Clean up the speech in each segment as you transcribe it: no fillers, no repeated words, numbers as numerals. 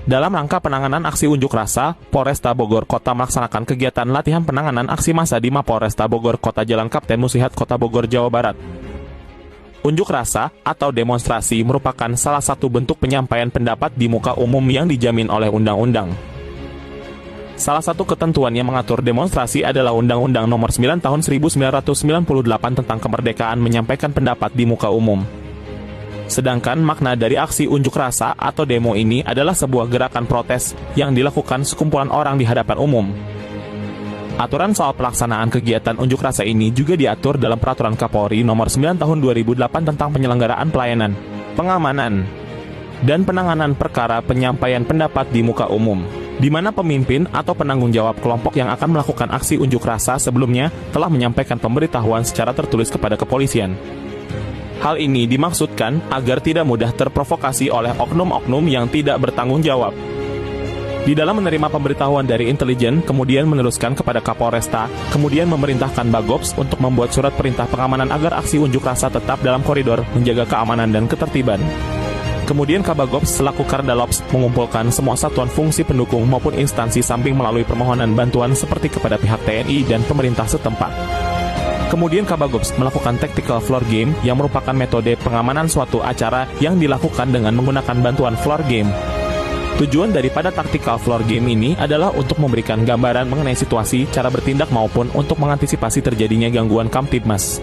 Dalam rangka penanganan aksi unjuk rasa, Polresta Bogor Kota melaksanakan kegiatan latihan penanganan aksi massa di Mapolresta Bogor Kota Jalan Kapten Muslihat Kota Bogor, Jawa Barat. Unjuk rasa atau demonstrasi merupakan salah satu bentuk penyampaian pendapat di muka umum yang dijamin oleh undang-undang. Salah satu ketentuan yang mengatur demonstrasi adalah Undang-Undang Nomor 9 Tahun 1998 tentang kemerdekaan menyampaikan pendapat di muka umum. Sedangkan makna dari aksi unjuk rasa atau demo ini adalah sebuah gerakan protes yang dilakukan sekumpulan orang di hadapan umum. Aturan soal pelaksanaan kegiatan unjuk rasa ini juga diatur dalam Peraturan Kapolri Nomor 9 Tahun 2008 tentang penyelenggaraan pelayanan, pengamanan, dan penanganan perkara penyampaian pendapat di muka umum, di mana pemimpin atau penanggung jawab kelompok yang akan melakukan aksi unjuk rasa sebelumnya telah menyampaikan pemberitahuan secara tertulis kepada kepolisian. Hal ini dimaksudkan agar tidak mudah terprovokasi oleh oknum-oknum yang tidak bertanggung jawab. Di dalam menerima pemberitahuan dari intelijen, kemudian meneruskan kepada Kapolresta, kemudian memerintahkan Bagops untuk membuat surat perintah pengamanan agar aksi unjuk rasa tetap dalam koridor menjaga keamanan dan ketertiban. Kemudian Kabagops selaku Kardalops mengumpulkan semua satuan fungsi pendukung maupun instansi samping melalui permohonan bantuan seperti kepada pihak TNI dan pemerintah setempat. Kemudian Kabagops melakukan tactical floor game yang merupakan metode pengamanan suatu acara yang dilakukan dengan menggunakan bantuan floor game. Tujuan daripada tactical floor game ini adalah untuk memberikan gambaran mengenai situasi, cara bertindak maupun untuk mengantisipasi terjadinya gangguan Kamtibmas.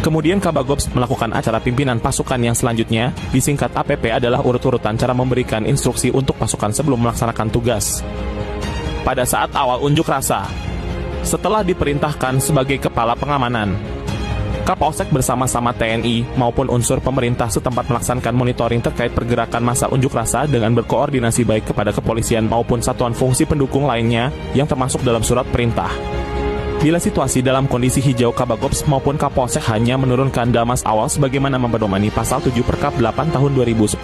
Kemudian Kabagops melakukan acara pimpinan pasukan yang selanjutnya, disingkat APP adalah urut-urutan cara memberikan instruksi untuk pasukan sebelum melaksanakan tugas. Pada saat awal unjuk rasa, setelah diperintahkan sebagai kepala pengamanan, Kapolsek bersama-sama TNI maupun unsur pemerintah setempat melaksanakan monitoring terkait pergerakan massa unjuk rasa dengan berkoordinasi baik kepada kepolisian maupun satuan fungsi pendukung lainnya yang termasuk dalam surat perintah. Bila situasi dalam kondisi hijau, Kabagops maupun Kapolsek hanya menurunkan Dalmas awal sebagaimana mempedomani pasal 7 Perkap 8 tahun 2010.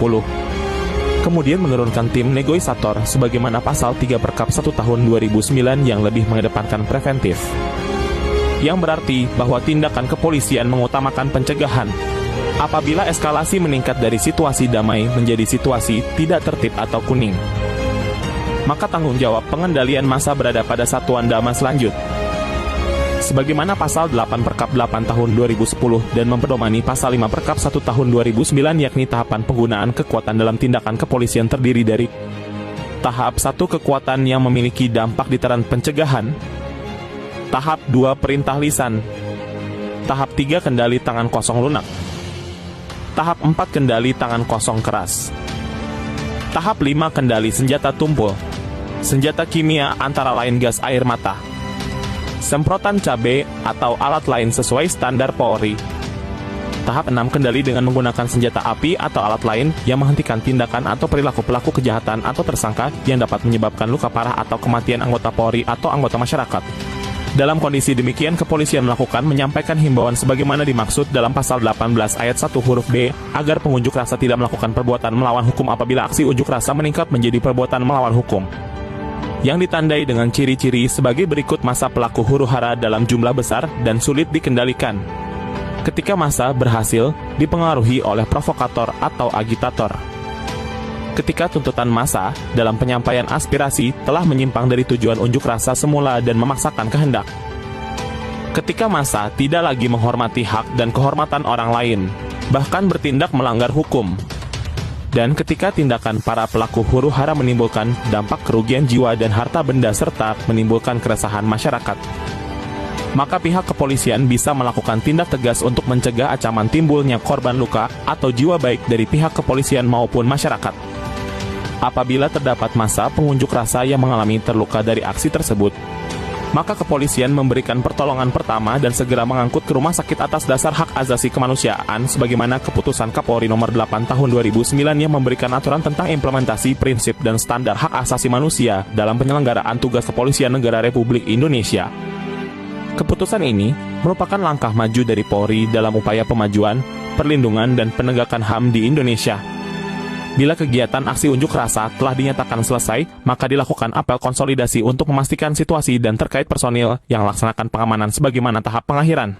Kemudian menurunkan tim negosiator sebagaimana pasal 3 Perkap 1 tahun 2009 yang lebih mengedepankan preventif. Yang berarti bahwa tindakan kepolisian mengutamakan pencegahan. Apabila eskalasi meningkat dari situasi damai menjadi situasi tidak tertib atau kuning, maka tanggung jawab pengendalian massa berada pada satuan Dalmas lanjut. Sebagaimana pasal 8 Perkap 8 tahun 2010 dan mempedomani pasal 5 Perkap 1 tahun 2009 yakni tahapan penggunaan kekuatan dalam tindakan kepolisian terdiri dari tahap 1 kekuatan yang memiliki dampak deteran pencegahan, tahap 2 perintah lisan, tahap 3 kendali tangan kosong lunak, tahap 4 kendali tangan kosong keras, tahap 5 kendali senjata tumpul, senjata kimia antara lain gas air mata, semprotan cabai atau alat lain sesuai standar Polri. Tahap 6 kendali dengan menggunakan senjata api atau alat lain yang menghentikan tindakan atau perilaku pelaku kejahatan atau tersangka yang dapat menyebabkan luka parah atau kematian anggota Polri atau anggota masyarakat. Dalam kondisi demikian, kepolisian menyampaikan himbauan sebagaimana dimaksud dalam pasal 18 ayat 1 huruf B agar pengunjuk rasa tidak melakukan perbuatan melawan hukum apabila aksi unjuk rasa meningkat menjadi perbuatan melawan hukum, yang ditandai dengan ciri-ciri sebagai berikut: massa pelaku huru-hara dalam jumlah besar dan sulit dikendalikan. Ketika massa berhasil dipengaruhi oleh provokator atau agitator. Ketika tuntutan massa dalam penyampaian aspirasi telah menyimpang dari tujuan unjuk rasa semula dan memaksakan kehendak. Ketika massa tidak lagi menghormati hak dan kehormatan orang lain, bahkan bertindak melanggar hukum. Dan ketika tindakan para pelaku huru-hara menimbulkan dampak kerugian jiwa dan harta benda serta menimbulkan keresahan masyarakat, maka pihak kepolisian bisa melakukan tindak tegas untuk mencegah ancaman timbulnya korban luka atau jiwa baik dari pihak kepolisian maupun masyarakat. Apabila terdapat massa pengunjuk rasa yang mengalami terluka dari aksi tersebut, maka kepolisian memberikan pertolongan pertama dan segera mengangkut ke rumah sakit atas dasar hak asasi kemanusiaan sebagaimana keputusan Kapolri nomor 8 tahun 2009 yang memberikan aturan tentang implementasi prinsip dan standar hak asasi manusia dalam penyelenggaraan tugas kepolisian negara Republik Indonesia. Keputusan ini merupakan langkah maju dari Polri dalam upaya pemajuan, perlindungan dan penegakan HAM di Indonesia. Bila kegiatan aksi unjuk rasa telah dinyatakan selesai, maka dilakukan apel konsolidasi untuk memastikan situasi dan terkait personil yang melaksanakan pengamanan sebagaimana tahap pengakhiran.